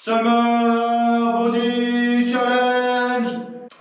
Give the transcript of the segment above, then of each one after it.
Summer Body Challenge.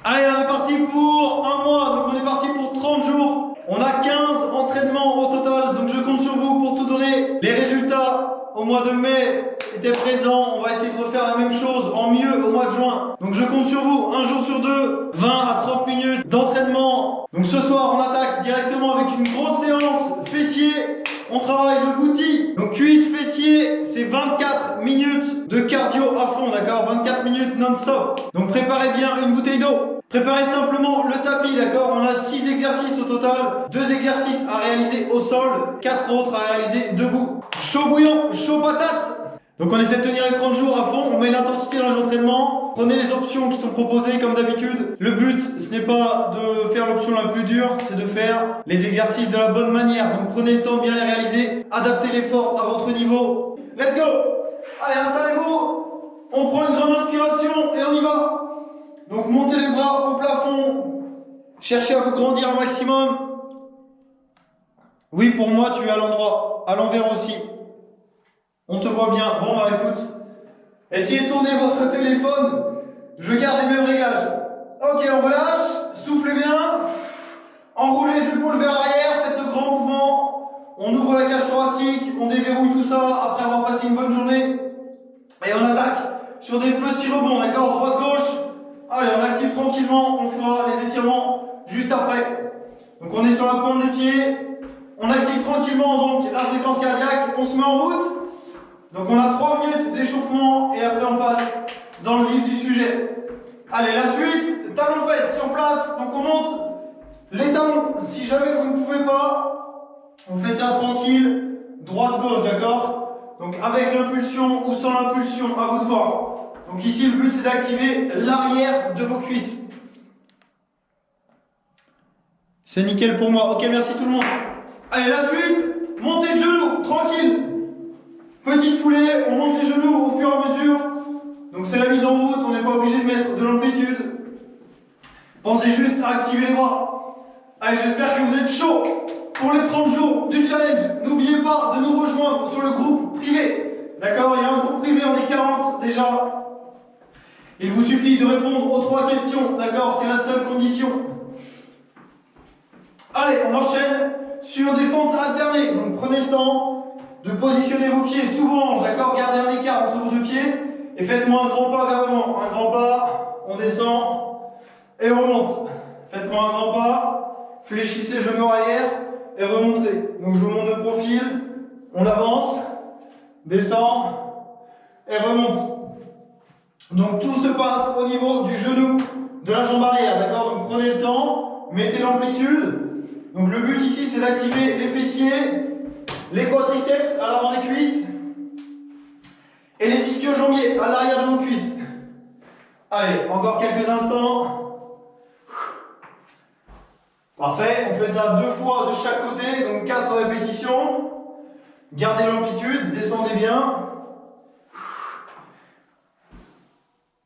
Allez, on est parti pour un mois, donc on est parti pour 30 jours. On a 15 entraînements au total, donc je compte sur vous pour tout donner. Les résultats au mois de mai étaient présents, on va essayer de refaire la même chose en mieux au mois de juin. Donc je compte sur vous, un jour sur deux, 20 à 30 minutes d'entraînement. Donc ce soir on attaque directement avec une grosse séance fessiers. On travaille le booty, donc cuisse, fessier, c'est 24 minutes de cardio à fond, d'accord? 24 minutes non-stop. Donc préparez bien une bouteille d'eau. Préparez simplement le tapis, d'accord? On a 6 exercices au total, 2 exercices à réaliser au sol, 4 autres à réaliser debout. Chaud bouillant, chaud patate. Donc on essaie de tenir les 30 jours à fond, on met l'intensité dans les entraînements, prenez les options qui sont proposées comme d'habitude. Le but, ce n'est pas de faire l'option la plus dure, c'est de faire les exercices de la bonne manière. Donc prenez le temps de bien les réaliser, adaptez l'effort à votre niveau. Let's go! Allez, installez-vous, on prend une grande inspiration et on y va. Donc montez les bras au plafond, cherchez à vous grandir un maximum. Oui, pour moi, tu es à l'endroit, à l'envers aussi. On te voit bien. Bon bah écoute, essayez de tourner votre téléphone. Je garde les mêmes réglages. Ok, on relâche, soufflez bien. Enroulez les épaules vers l'arrière, faites de grands mouvements. On ouvre la cage thoracique, on déverrouille tout ça après avoir passé une bonne journée. Et on attaque sur des petits rebonds, d'accord? Droite-gauche. Allez, on active tranquillement, on fera les étirements juste après. Donc on est sur la pointe des pieds. On active tranquillement donc la fréquence cardiaque, on se met en route. Donc on a 3 minutes d'échauffement et après on passe dans le vif du sujet. Allez, la suite, talons-fesses sur place, donc on monte les talons. Si jamais vous ne pouvez pas, vous faites ça tranquille, droite-gauche, d'accord? Donc avec l'impulsion ou sans l'impulsion, à vous de voir. Donc ici le but c'est d'activer l'arrière de vos cuisses. C'est nickel pour moi, ok merci tout le monde. Allez, la suite, montez de genoux, tranquille. Petite foulée, on monte les genoux au fur et à mesure. Donc c'est la mise en route, on n'est pas obligé de mettre de l'amplitude. Pensez juste à activer les bras. Allez, j'espère que vous êtes chaud pour les 30 jours du challenge. N'oubliez pas de nous rejoindre sur le groupe privé. D'accord? Il y a un groupe privé, on est 40 déjà. Il vous suffit de répondre aux 3 questions. D'accord? C'est la seule condition. Allez, on enchaîne sur des fentes alternées. Donc prenez le temps de positionner vos pieds sous vos hanches, d'accord? Gardez un écart entre vos deux pieds et faites-moi un grand pas vers l'avant. Un grand pas, on descend et on remonte. Faites-moi un grand pas, fléchissez le genou arrière et remontez. Donc je vous monte de profil, on avance, descend et remonte. Donc tout se passe au niveau du genou de la jambe arrière, d'accord? Donc prenez le temps, mettez l'amplitude. Donc le but ici c'est d'activer les fessiers, les quadriceps à l'avant des cuisses et les ischio-jambiers à l'arrière de vos cuisses. Allez, encore quelques instants. Parfait, on fait ça 2 fois de chaque côté, donc 4 répétitions. Gardez l'amplitude, descendez bien.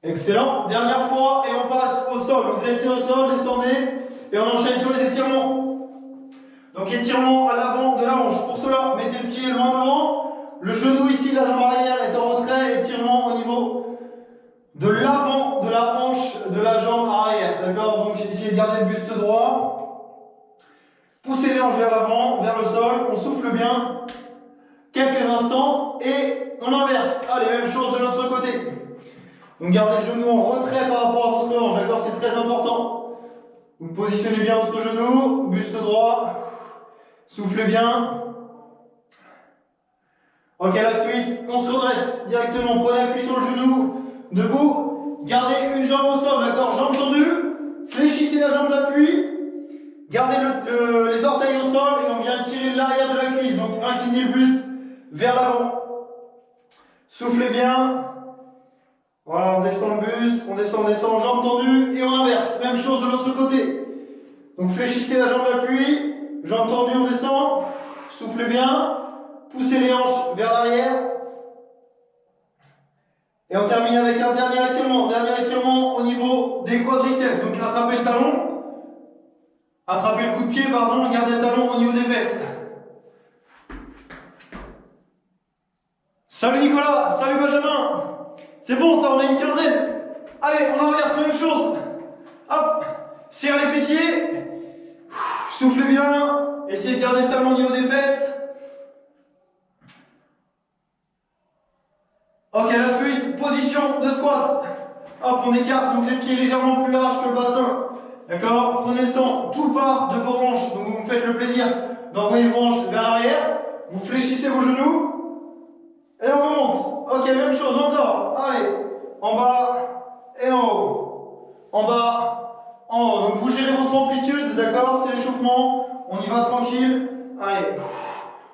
Excellent, dernière fois et on passe au sol. Donc restez au sol, descendez et on enchaîne sur les étirements. Donc étirement à l'avant de la hanche. Pour cela, mettez le pied loin devant. Le genou ici de la jambe arrière est en retrait. Étirement au niveau de l'avant de la hanche de la jambe arrière. D'accord? Donc essayez de garder le buste droit. Poussez les hanches vers l'avant, vers le sol. On souffle bien. Quelques instants et on inverse. Allez, même chose de l'autre côté. Donc gardez le genou en retrait par rapport à votre hanche. D'accord? C'est très important. Vous positionnez bien votre genou, buste droit. Soufflez bien. Ok, la suite, on se redresse directement. Prenez appui sur le genou, debout. Gardez une jambe au sol, d'accord? Jambe tendue. Fléchissez la jambe d'appui. Gardez les orteils au sol et on vient tirer l'arrière de la cuisse. Donc inclinez le buste vers l'avant. Soufflez bien. Voilà, on descend le buste, on descend, jambe tendue et on inverse. Même chose de l'autre côté. Donc fléchissez la jambe d'appui. Jambes tendues, on descend, soufflez bien, poussez les hanches vers l'arrière. Et on termine avec un dernier étirement au niveau des quadriceps. Donc attrapez le talon, attrapez le coup de pied, pardon, gardez le talon au niveau des fesses. Salut Nicolas, salut Benjamin. C'est bon, ça, on a une quinzaine. Allez, on inverse, même chose. Hop, serre les fessiers. Soufflez bien. Essayez de garder le talon au niveau des fesses. Ok, la suite, position de squat. Hop, on écarte donc les pieds légèrement plus larges que le bassin. D'accord? Prenez le temps, tout part de vos hanches. Donc vous me faites le plaisir d'envoyer vos hanches vers l'arrière. Vous fléchissez vos genoux. Et on remonte. Ok, même chose encore. Allez, en bas et en haut. En bas, en haut. Donc vous gérez votre amplitude, d'accord? C'est l'échauffement. On y va tranquille. Allez.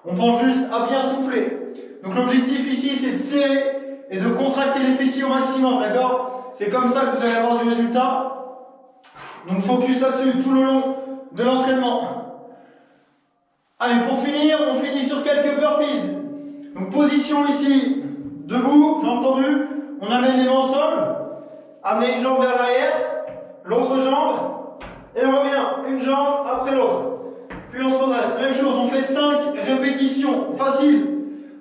On pense juste à bien souffler. Donc l'objectif ici, c'est de serrer et de contracter les fessiers au maximum, d'accord? C'est comme ça que vous allez avoir du résultat. Donc focus là-dessus tout le long de l'entraînement. Allez, pour finir, on finit sur quelques burpees. Donc position ici, debout, j'ai entendu. On amène les mains au sol. Amenez une jambe vers l'arrière, l'autre jambe, et on revient, une jambe après l'autre. Puis on se redresse. Même chose, on fait 5 répétitions. Facile.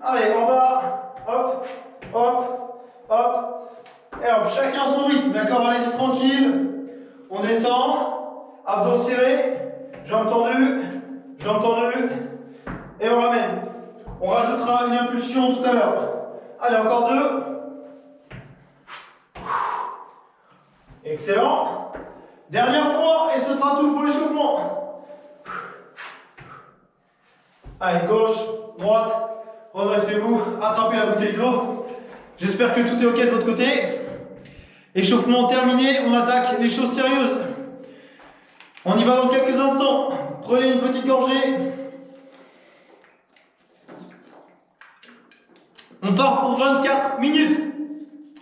Allez, en bas, hop, hop, hop. Et hop, chacun son rythme, d'accord? Allez-y tranquille. On descend, abdos serrés, jambes tendues, et on ramène. On rajoutera une impulsion tout à l'heure. Allez, encore 2. Excellent. Dernière fois, et ce sera tout pour l'échauffement. Allez, gauche, droite, redressez-vous, attrapez la bouteille d'eau. J'espère que tout est ok de votre côté. Échauffement terminé, on attaque les choses sérieuses. On y va dans quelques instants. Prenez une petite gorgée. On part pour 24 minutes.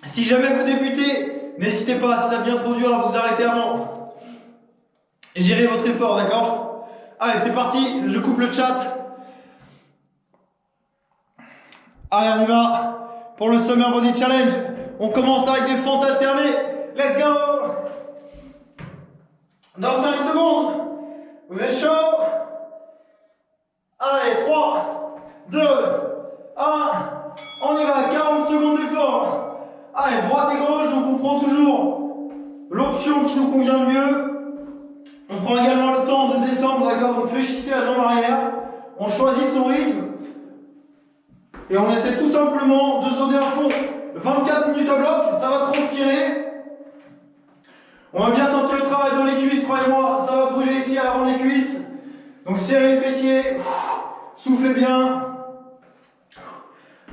Si jamais vous débutez, n'hésitez pas, si ça devient trop dur, à vous arrêter avant. Gérez votre effort, d'accord? Allez, c'est parti, je coupe le chat. Allez, on y va pour le Summer Body Challenge. On commence avec des fentes alternées. Let's go! Dans 5 secondes. Vous êtes chaud? Allez, 3, 2, 1. On y va, 40 secondes d'effort. Allez, droite et gauche, donc on prend toujours l'option qui nous convient le mieux. On prend également le temps de descendre, d'accord? Donc fléchissez la jambe arrière. On choisit son rythme. Et on essaie tout simplement de se donner à fond. 24 minutes à bloc, ça va transpirer. On va bien sentir le travail dans les cuisses, croyez-moi, ça va brûler ici à l'avant des cuisses. Donc serrez les fessiers, soufflez bien.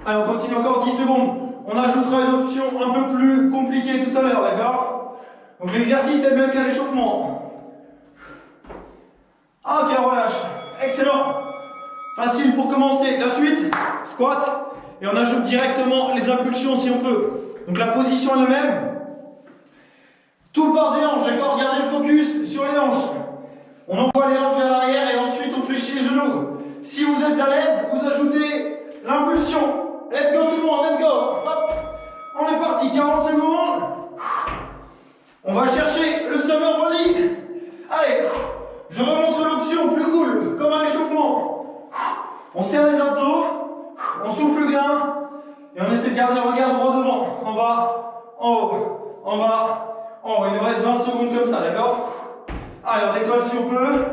Allez, on continue encore 10 secondes. On ajoutera une option un peu plus compliquée tout à l'heure, d'accord? Donc l'exercice est le même qu'à l'échauffement. Ok, on relâche. Excellent. Facile pour commencer. La suite, squat. Et on ajoute directement les impulsions si on peut. Donc la position est la même. Tout part des hanches, d'accord? Gardez le focus sur les hanches. On envoie les hanches vers l'arrière et ensuite on fléchit les genoux. Si vous êtes à l'aise, vous ajoutez l'impulsion. Let's go tout le monde, let's go. Hop. On est parti, 40 secondes. On va chercher le Summer Body. Allez, je remonte l'option plus cool, comme un échauffement. On serre les abdos, on souffle bien et on essaie de garder le regard droit devant. En bas, en haut, en bas. Oh, il nous reste 20 secondes comme ça, d'accord? Allez, on décolle si on peut.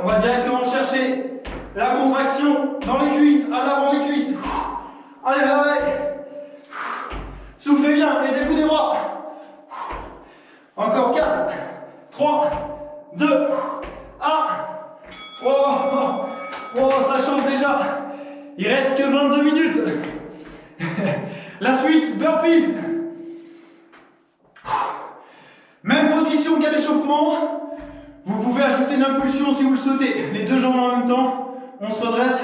On va directement chercher la contraction dans les cuisses, à l'avant des cuisses. Allez, allez. Soufflez bien, mettez-vous des bras. Encore 4, 3, 2, 1. Oh, oh, ça chauffe déjà. Il reste que 22 minutes. La suite, burpees. Même position qu'à l'échauffement. Vous pouvez ajouter une impulsion si vous le souhaitez. Les deux jambes en même temps. On se redresse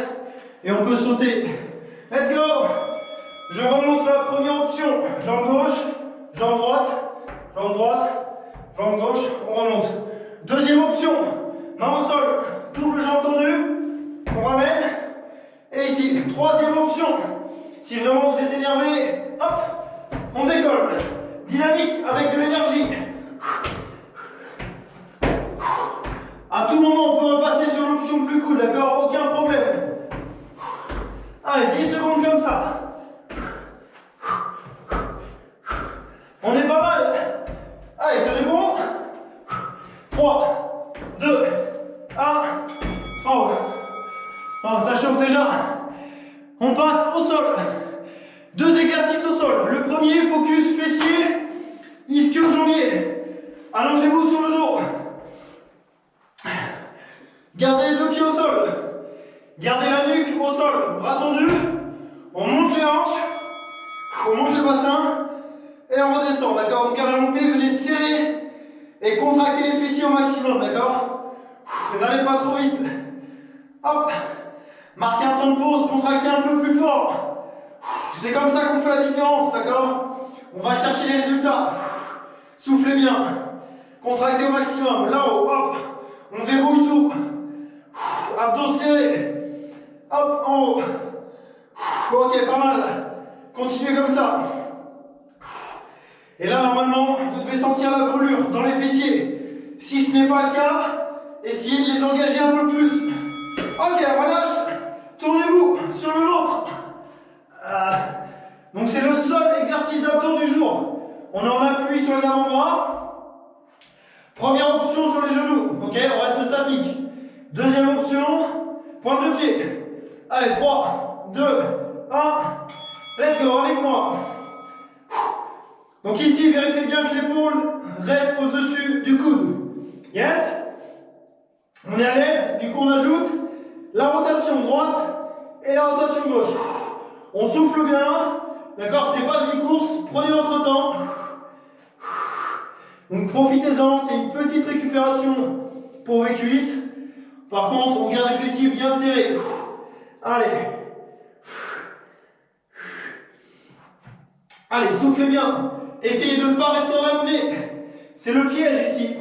et on peut sauter. Let's go! Je remonte la première option. Jambe gauche, jambe droite, jambe droite, jambe gauche. On remonte. Deuxième option. Main au sol. Double jambe tendue. On ramène. Et ici, troisième option. Si vraiment vous êtes énervé, hop, on décolle. Dynamique avec de l'énergie. À tout moment, on peut repasser sur l'option plus cool, d'accord? Aucun problème. Allez, 10 secondes comme ça. passe au sol. 2 exercices au sol. Le premier, focus fessier, ischio-jambier. Allongez-vous sur le dos. Gardez les 2 pieds au sol. Gardez la nuque au sol, bras tendus. On monte les hanches. On monte le bassin. Et on redescend, d'accord? Donc à la montée, venez serrer et contracter les fessiers au maximum, d'accord? N'allez pas trop vite. Hop. Marquez un temps de pause, contractez un peu plus fort. C'est comme ça qu'on fait la différence, d'accord? On va chercher les résultats. Soufflez bien. Contractez au maximum. Là-haut, hop. On verrouille tout. Abdos serrés. Hop, en haut. Ok, pas mal. Continuez comme ça. Et là, normalement, vous devez sentir la brûlure dans les fessiers. Si ce n'est pas le cas, essayez de les engager un peu plus. Ok, relâche. Tournez-vous sur le ventre. Donc c'est le seul exercice d'abdos du jour. On est en appui sur les avant-bras. Première option sur les genoux. Ok, on reste statique. Deuxième option, pointe de pied. Allez, 3, 2, 1. Let's go, avec moi. Donc ici, vérifiez bien que l'épaule reste au-dessus du coude. Yes? On est à l'aise, du coup on ajoute la rotation droite et la rotation gauche. On souffle bien, d'accord? Ce n'est pas une course, prenez votre temps. Donc profitez-en, c'est une petite récupération pour vos cuisses. Par contre, on garde les fessiers bien serrés. Allez. Allez, soufflez bien. Essayez de ne pas rester en apnée. C'est le piège ici.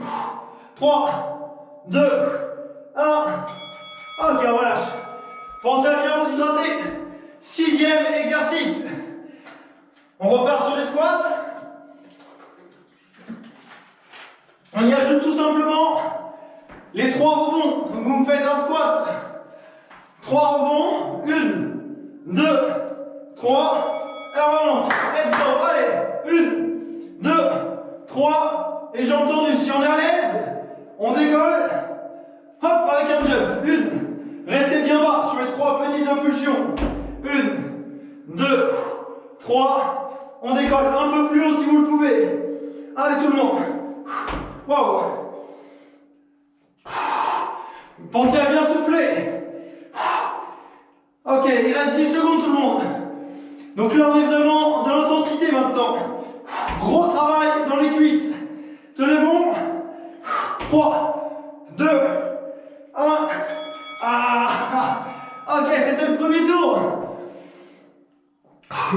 3, 2, 1. Ok, on relâche. Pensez à bien vous hydrater. 6e exercice. On repart sur les squats. On y ajoute tout simplement les 3 rebonds. Donc vous me faites un squat. 3 rebonds. 1, 2, 3. Et on remonte. Let's go. Allez. 1, 2, 3. Et jambes tendues. Si on est à l'aise, on décolle. Hop, avec un jump. 1. Restez bien bas sur les 3 petites impulsions. 1, 2, 3. On décolle un peu plus haut si vous le pouvez. Allez tout le monde. Wow. Pensez à bien souffler. Ok, il reste 10 secondes tout le monde. Donc là on est vraiment dans l'intensité maintenant. Gros travail dans les cuisses. Tenez bon. 3, 2, 1. Ok, c'était le premier tour.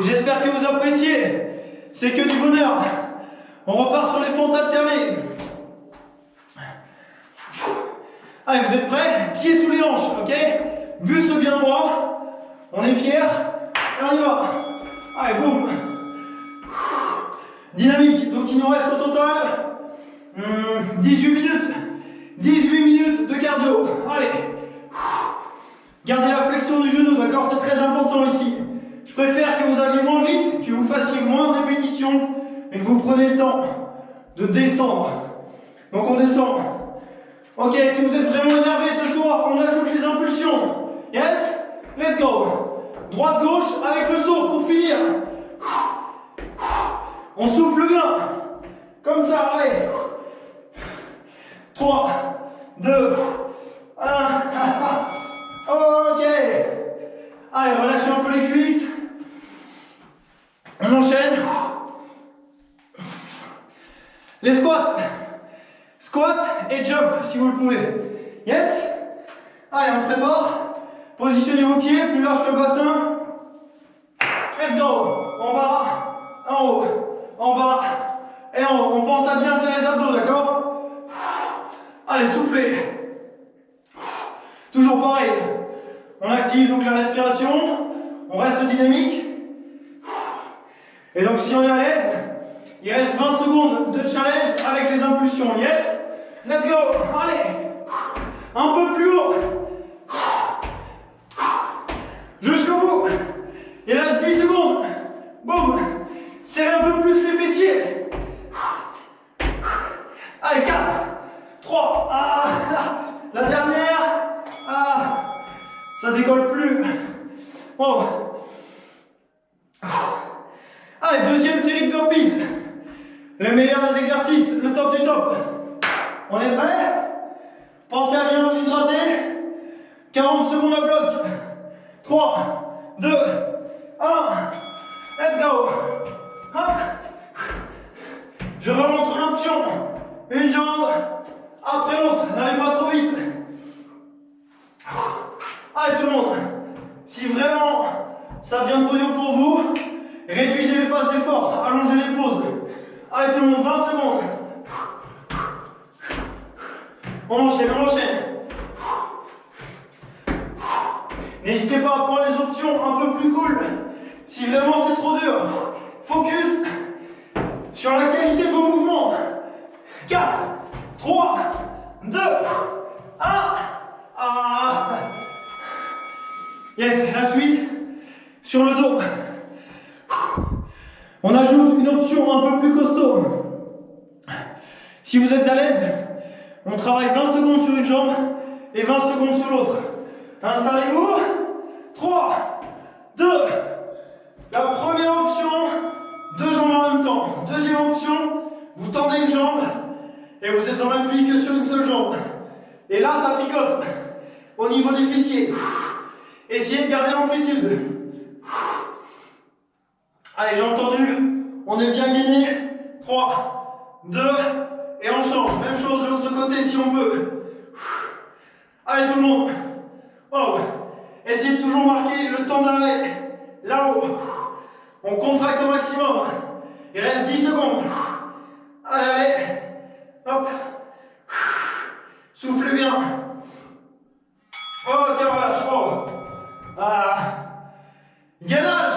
J'espère que vous appréciez. C'est que du bonheur. On repart sur les fentes alternées. Allez, vous êtes prêts? Pieds sous les hanches, ok? Buste bien droit. On est fiers. Et on y va. Allez, boum. Dynamique. Donc il nous reste au total 18 minutes. 18 minutes de cardio. Allez. Gardez la flexion du genou, d'accord? C'est très important ici. Je préfère que vous alliez moins vite, que vous fassiez moins de répétitions et que vous preniez le temps de descendre. Donc on descend. Ok, si vous êtes vraiment énervé ce soir, on ajoute les impulsions. Yes? Let's go. Droite-gauche avec le saut pour finir. On souffle bien. Comme ça, allez. 3, 2, 1. Ok. Allez, relâchez un peu les cuisses. On enchaîne. Les squats. Squat et jump si vous le pouvez. Yes? Allez, on se prépare. Positionnez vos pieds, plus large que le bassin. Let's go. En bas, en haut, en bas et en haut. On pense à bien serrer les abdos, d'accord? Allez, soufflez. Toujours pareil. On active donc la respiration. On reste dynamique. Et donc si on est à l'aise, il reste 20 secondes de challenge avec les impulsions. Yes? Let's go. Allez. Un peu plus haut. Jusqu'au bout. Il reste 10 secondes. Boum. Serrez un peu plus les fessiers. Allez, 4, 3. La dernière. Ça décolle plus. Oh. Allez, deuxième série de burpees. Le meilleur des exercices, le top du top. On est prêt? Pensez à bien vous hydrater. 40 secondes à bloc. 3, 2, 1. Let's go. Hop. Je remonte une option. Une jambe après l'autre. N'allez pas trop vite. Allez tout le monde. Si vraiment ça devient trop dur pour vous, réduisez les phases d'effort. Allongez les pauses. Allez tout le monde, 20 secondes. On enchaîne, on enchaîne. N'hésitez pas à prendre les options un peu plus cool. Si vraiment c'est trop dur, focus sur la qualité de vos mouvements. 4, 3, 2, 1. Yes, la suite sur le dos. On ajoute une option un peu plus costaud. Si vous êtes à l'aise, on travaille 20 secondes sur une jambe et 20 secondes sur l'autre. Installez-vous. 3, 2. La première option, 2 jambes en même temps. Deuxième option, vous tendez une jambe et vous êtes en appui que sur une seule jambe. Et là, ça picote au niveau des fessiers. Essayez de garder l'amplitude. Allez, j'ai entendu. On est bien gainé. 3, 2, et on change. Même chose de l'autre côté si on peut. Allez, tout le monde. Oh. Essayez de toujours marquer le temps d'arrêt là-haut. On contracte au maximum. Il reste 10 secondes. Allez, allez. Hop. Soufflez bien. Ok, voilà, je prends. Gainage.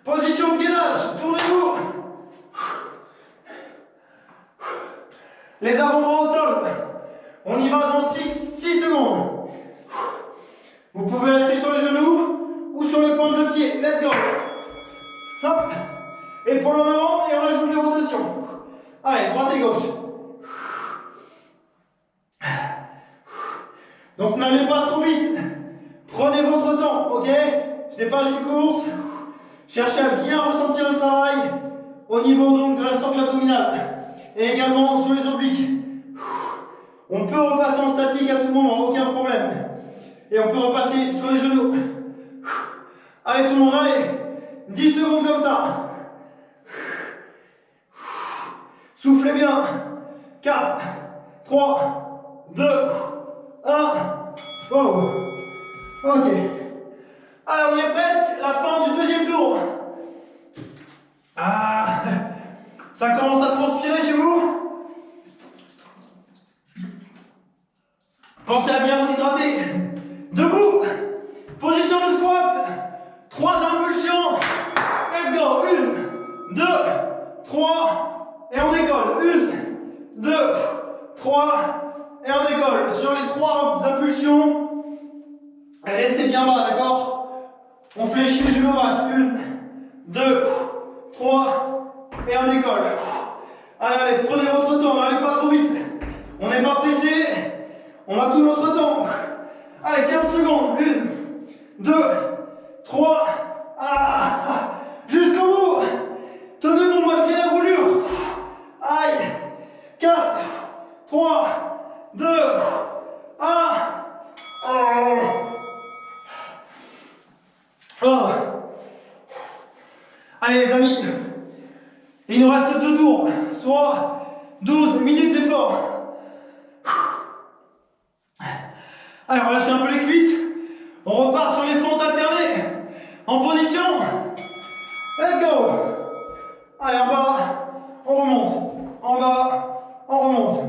Position de gainage. Tournez-vous. Les avant-bras au sol. On y va dans 6 secondes. Vous pouvez rester sur les genoux ou sur les pointes de pied. Let's go. Hop. Épaules en avant et on ajoute les rotations. Allez, droite et gauche. Donc n'allez pas trop vite. Prenez votre temps, ok? Ce n'est pas une course. Cherchez à bien ressentir le travail au niveau donc de la sangle abdominale et également sur les obliques. On peut repasser en statique à tout moment, aucun problème. Et on peut repasser sur les genoux. Allez tout le monde, allez. 10 secondes comme ça. Soufflez bien. 4, 3, 2, 1. Oh. Ok. Alors on y est presque, la fin du deuxième tour. Ça commence à transpirer chez vous. Pensez à bien vous hydrater. Debout. Position de squat. 3 impulsions. Let's go. 1, 2, 3. Et on décolle. 1, 2, 3. Et on décolle. Sur les 3 impulsions, restez bien bas, d'accord? On fléchit les genoux au max. 1, 2, 3. Et on décolle. Allez, allez, prenez votre temps. N'allez pas trop vite. On n'est pas pressé. On a tout notre temps. Allez, 15 secondes. 1, 2, 3. Jusqu'au bout. Tenez bon malgré la brûlure. Aïe. 4, 3, 2, 1. Allez les amis. Il nous reste 2 tours. Soit 12 minutes d'effort. Allez, on relâche un peu les cuisses. On repart sur les fentes alternées. En position. Let's go. Allez, en bas, on remonte. En bas, on remonte.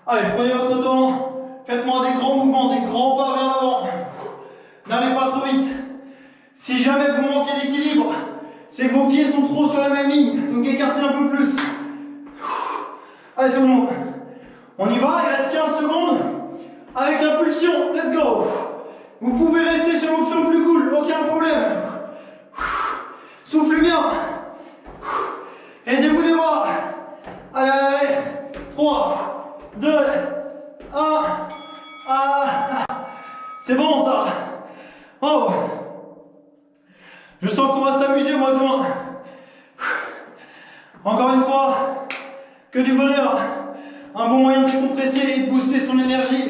Allez, prenez votre temps. Faites-moi des grands mouvements, des grands pas vers l'avant. N'allez pas trop vite. Si jamais vous manquez d'équilibre, c'est que vos pieds sont trop sur la même ligne. Donc écartez un peu plus. Allez tout le monde. On y va, il reste 15 secondes. Avec l'impulsion, let's go. Vous pouvez rester sur l'option plus cool, aucun problème. Soufflez bien. Aidez-vous des bras. Allez, allez, allez. 3, 2, 1. C'est bon ça. Oh. Je sens qu'on va s'amuser au mois de juin. Encore une fois, que du bonheur. Un bon moyen de décompresser et de booster son énergie.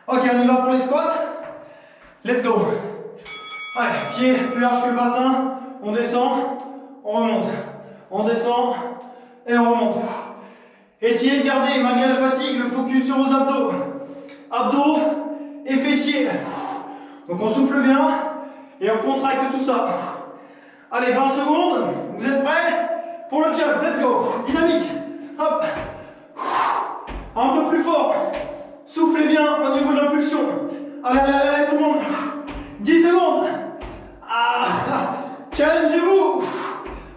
Ok, on y va pour les squats. Let's go. Allez, pied plus large que le bassin. On descend, on remonte. On descend et on remonte. Essayez de garder, malgré la fatigue, le focus sur vos abdos. Abdos et fessiers. Donc on souffle bien et on contracte tout ça. Allez, 20 secondes. Vous êtes prêts pour le jump? Let's go. Dynamique. Hop. Un peu plus fort. Soufflez bien au niveau de l'impulsion. Allez, allez, allez, tout le monde. 10 secondes. Ah. Challengez-vous.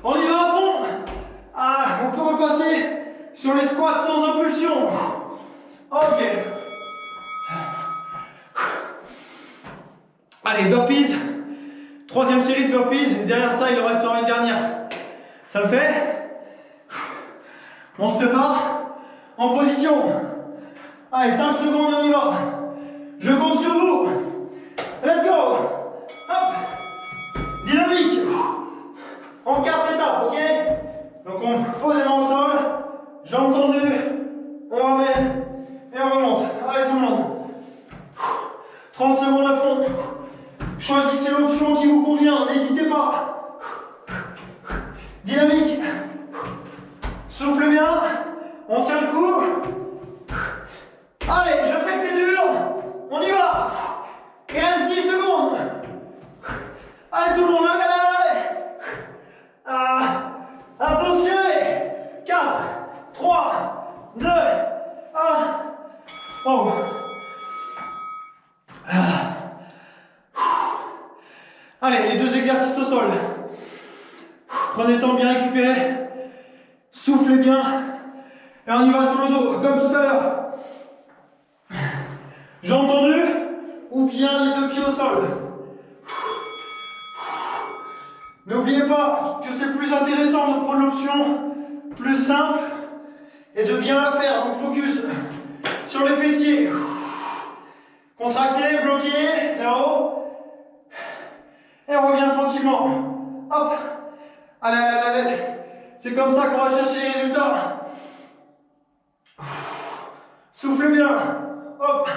On y va à fond. Ah, on peut repasser sur les squats sans impulsion. Ok. Allez, burpees. Troisième série de burpees. Et derrière ça, il en restera une dernière. Ça le fait? On se prépare. En position. Allez, 5 secondes et on y va. Je compte sur vous. Let's go. Hop. Dynamique. En 4 étapes, ok? Donc on pose les mains au sol. Jambes tendues. On ramène. Et on remonte. Allez tout le monde. 30 secondes à fond. Choisissez l'option qui vous convient. N'hésitez pas. Dynamique. Soufflez bien. On tient le coup. Allez, je sais que c'est dur. On y va. Il reste 10 secondes. Allez tout le monde, allez, allez, allez. Ah, attention. 4, 3, 2, 1. Oh. Ah. Allez, les 2 exercices au sol. Prenez le temps de bien récupérer. Soufflez bien. Et on y va sur le dos, comme tout à l'heure. Jambes tendues ou bien les 2 pieds au sol. N'oubliez pas que c'est plus intéressant de prendre l'option plus simple et de bien la faire. Donc focus sur les fessiers. Contractez, bloquez, là-haut. Et on revient tranquillement. Hop. Allez, allez, allez. C'est comme ça qu'on va chercher les résultats. Soufflez bien. Hop.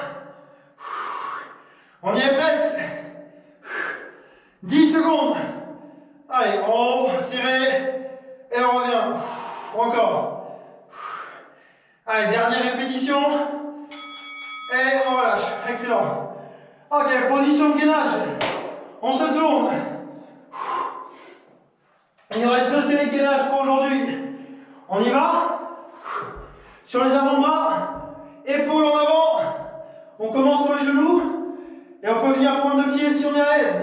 On y est presque. 10 secondes. Allez, en haut, serré. Et on revient. Encore. Allez, dernière répétition. Et on relâche. Excellent. Ok, position de gainage. On se tourne. Il nous reste 2 séries de gainage pour aujourd'hui. On y va. Sur les avant-bras. Épaules en avant. On commence sur les genoux. Et on peut venir pointe de pied si on est à l'aise.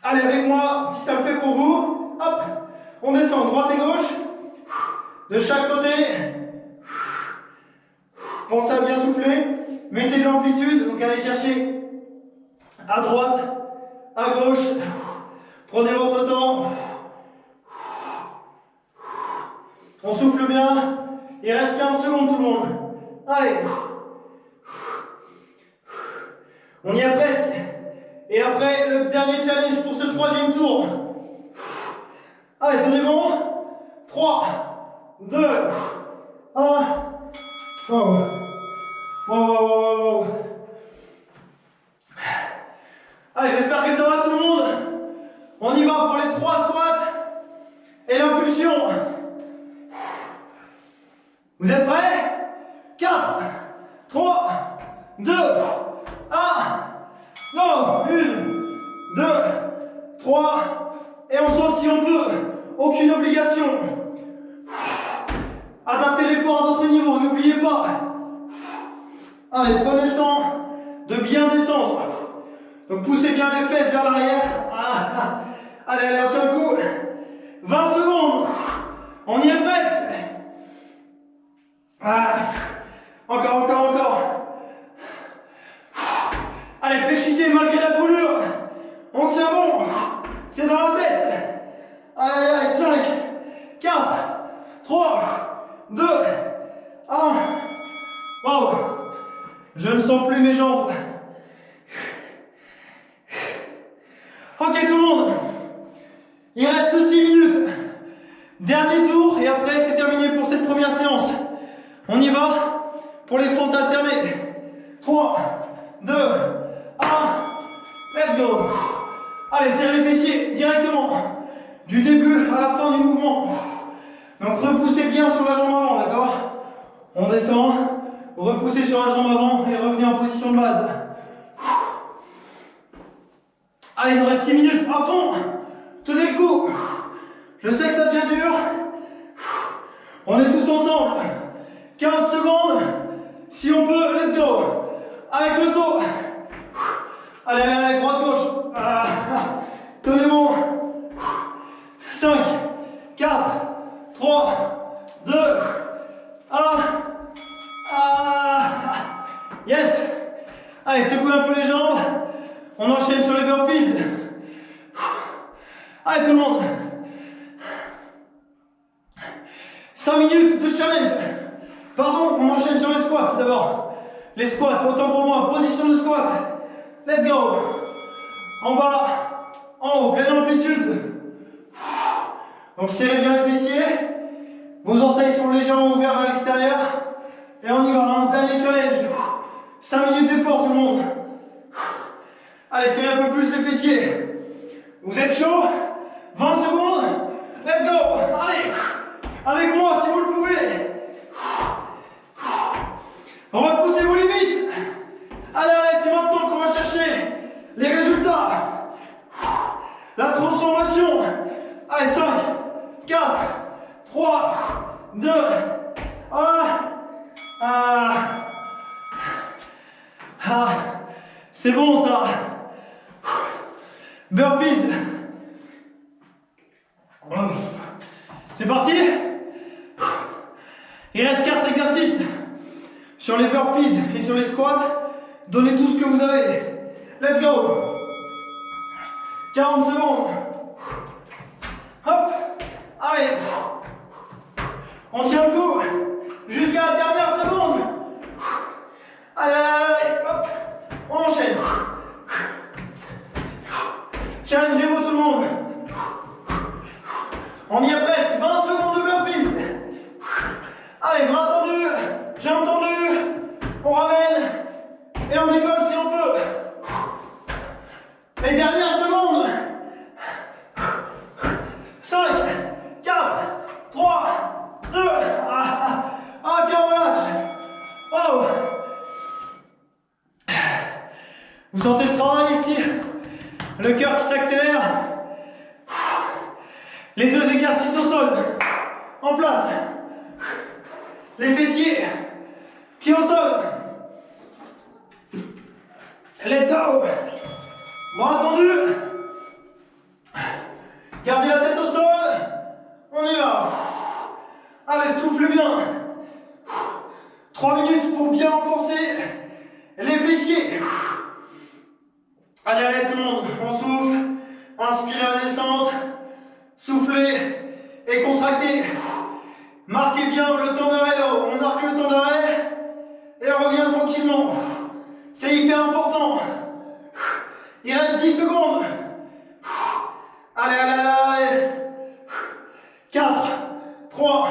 Allez avec moi, si ça le fait pour vous. Hop. On descend droite et gauche. De chaque côté. Pensez à bien souffler. Mettez de l'amplitude. Donc allez chercher à droite, à gauche. Prenez votre temps. On souffle bien. Il reste 15 secondes tout le monde. Allez. On y est presque. Et après, le dernier challenge pour ce 3e tour. Allez, tenez bon. 3, 2, 1. Wow. Wow. Allez, j'espère que ça va tout le monde. On y va pour les 3 squats et l'impulsion. Vous êtes prêts? 4, 3, 2, 1. Non, 1, 2, 3. Et on saute si on peut. Aucune obligation. Adaptez l'effort à votre niveau, n'oubliez pas. Allez, prenez le temps de bien descendre. Donc poussez bien les fesses vers l'arrière. Allez, allez, on tient le coup. 20 secondes. On y est presque. Encore. Allez, fléchissez malgré la brûlure. On tient bon. C'est dans la tête. Allez, 5, 4, 3, 2, 1. Wow. Je ne sens plus mes jambes. Ok tout le monde, il reste 6 minutes. Dernier tour et après c'est terminé pour cette première séance. On y va pour les fentes alternées. 3, 2, 1, let's go. Allez, serrez les fessiers directement, du début à la fin du mouvement. Donc repoussez bien sur la jambe avant, d'accord? On descend, repoussez sur la jambe avant et revenez en position de base. Allez, il nous reste 6 minutes, à fond. Tenez le coup. Je sais que ça devient dur. On est tous ensemble. 15 secondes. Si on peut, let's go. Avec le saut. Allez, allez, allez, droite, gauche. Tenez bon. 5, 4, 3, 2, 1. Yes. Allez, secouez un peu les jambes. On enchaîne sur les burpees. Allez, tout le monde. 5 minutes de challenge. Pardon, on enchaîne sur les squats d'abord. Les squats, autant pour moi. Position de squat. Let's go. En bas, en haut, pleine amplitude. Donc serrez bien les fessiers. Vos orteils sont légèrement ouverts vers l'extérieur. Et on y va, un dernier challenge. 5 minutes d'effort tout le monde. Allez, serrez un peu plus les fessiers. Vous êtes chaud? 20 secondes. Let's go. Allez. Avec moi si vous le pouvez. Repoussez vos limites. Allez, allez, c'est maintenant qu'on va chercher les résultats. La transformation. Allez, 5, 4, 3, 2, 1. C'est bon ça. Burpees. C'est parti. Il reste 4 exercices. Sur les burpees et sur les squats, donnez tout ce que vous avez. Let's go. 40 secondes. Hop. Allez. On tient le coup jusqu'à la dernière seconde. Allez, allez, allez. Hop. On enchaîne. Challengez-vous tout le monde. On y est presque. 20 secondes de burpees. Allez, bras tendus, jambes tendues. On ramène. Et on décolle si on peut. Les dernières secondes. 5, 4, 3, 2. Puis on relâche. Wow. Vous sentez ce travail ici? Le cœur qui s'accélère. Les 2 exercices au sol. En place. Les fessiers. Pieds au sol. Let's go. Bras tendus. Gardez la tête au sol. On y va. Allez, soufflez bien. 3 minutes pour bien renforcer les fessiers. Allez, allez tout le monde. On souffle. Inspirez à la descente. Soufflez et contractez. Marquez bien le temps d'arrêt là-haut. On marque le temps d'arrêt et on revient tranquillement. C'est hyper important. Il reste 10 secondes. Allez, allez, allez, allez. 4, 3,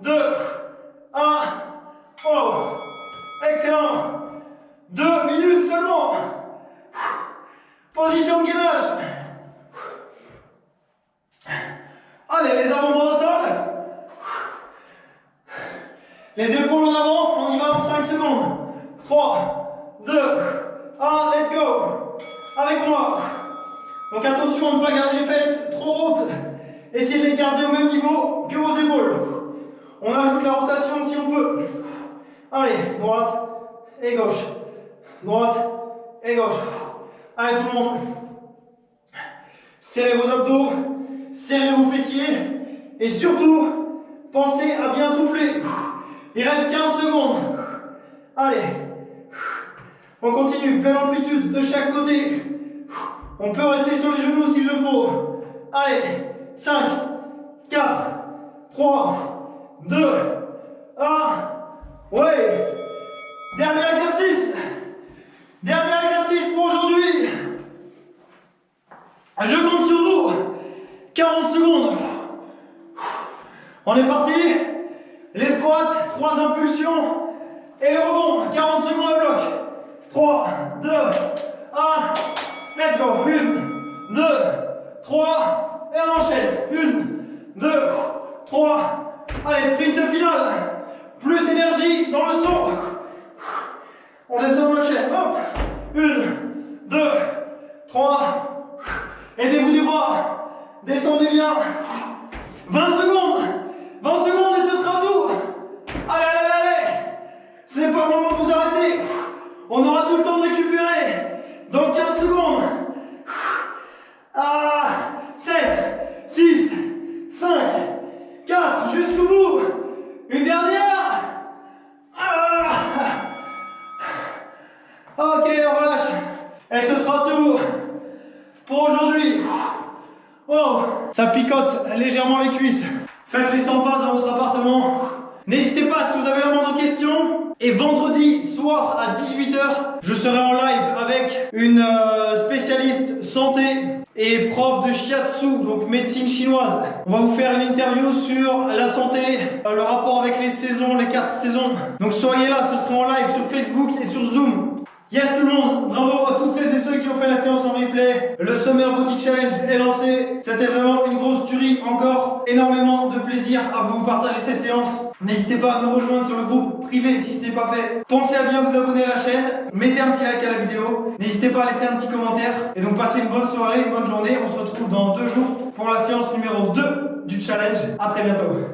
2, 1. Oh, excellent. 2 minutes seulement. Position de gainage. Allez, les avant-bras au sol. Les épaules en avant, on y va en 5 secondes. 3, 2, 1, let's go. Avec moi. Donc attention à ne pas garder les fesses trop hautes. Essayez de les garder au même niveau que vos épaules. On ajoute la rotation si on peut. Allez, droite et gauche. Droite et gauche. Allez tout le monde. Serrez vos abdos, serrez vos fessiers et surtout, pensez à bien souffler. Il reste 15 secondes. Allez. On continue, pleine amplitude de chaque côté. On peut rester sur les genoux s'il le faut. Allez, 5, 4, 3, 2, 1. Ouais. Dernier exercice. Dernier exercice pour aujourd'hui. Je compte sur vous. 40 secondes. On est parti. Les squats, 3 impulsions. Et le rebond, 40 secondes le bloc. 3, 2, 1. Let's go. 1, 2, 3. Et on enchaîne. 1, 2, 3. Allez, sprint final. Plus d'énergie dans le saut. On descend la chaîne. Hop. 1, 2, 3. Aidez-vous du bras. Descendez bien. 20 secondes. 20 secondes et ce sera tout. Allez, allez, allez. Ce n'est pas le moment de vous arrêter. On aura tout le temps de récupérer. Dans 15 secondes. 7, 6, 5, 4, jusqu'au bout. Une dernière. Ok, on relâche. Et ce sera tout pour aujourd'hui. Oh, ça picote légèrement les cuisses. Faites les 100 pas dans votre appartement. N'hésitez pas si vous avez la moindre question. Et vendredi soir à 18 h, je serai en live avec une spécialiste santé et prof de shiatsu, donc médecine chinoise. On va vous faire une interview sur la santé, le rapport avec les saisons, les 4 saisons. Donc soyez là, ce sera en live sur Facebook et sur Zoom. Yes tout le monde, bravo à toutes celles et ceux qui ont fait la séance en replay. Le Summer Body Challenge est lancé. C'était vraiment une grosse tuerie, encore énormément de plaisir à vous partager cette séance. N'hésitez pas à me rejoindre sur le groupe privé si ce n'est pas fait. Pensez à bien vous abonner à la chaîne, mettez un petit like à la vidéo. N'hésitez pas à laisser un petit commentaire. Et donc passez une bonne soirée, une bonne journée. On se retrouve dans 2 jours pour la séance numéro 2 du challenge. À très bientôt.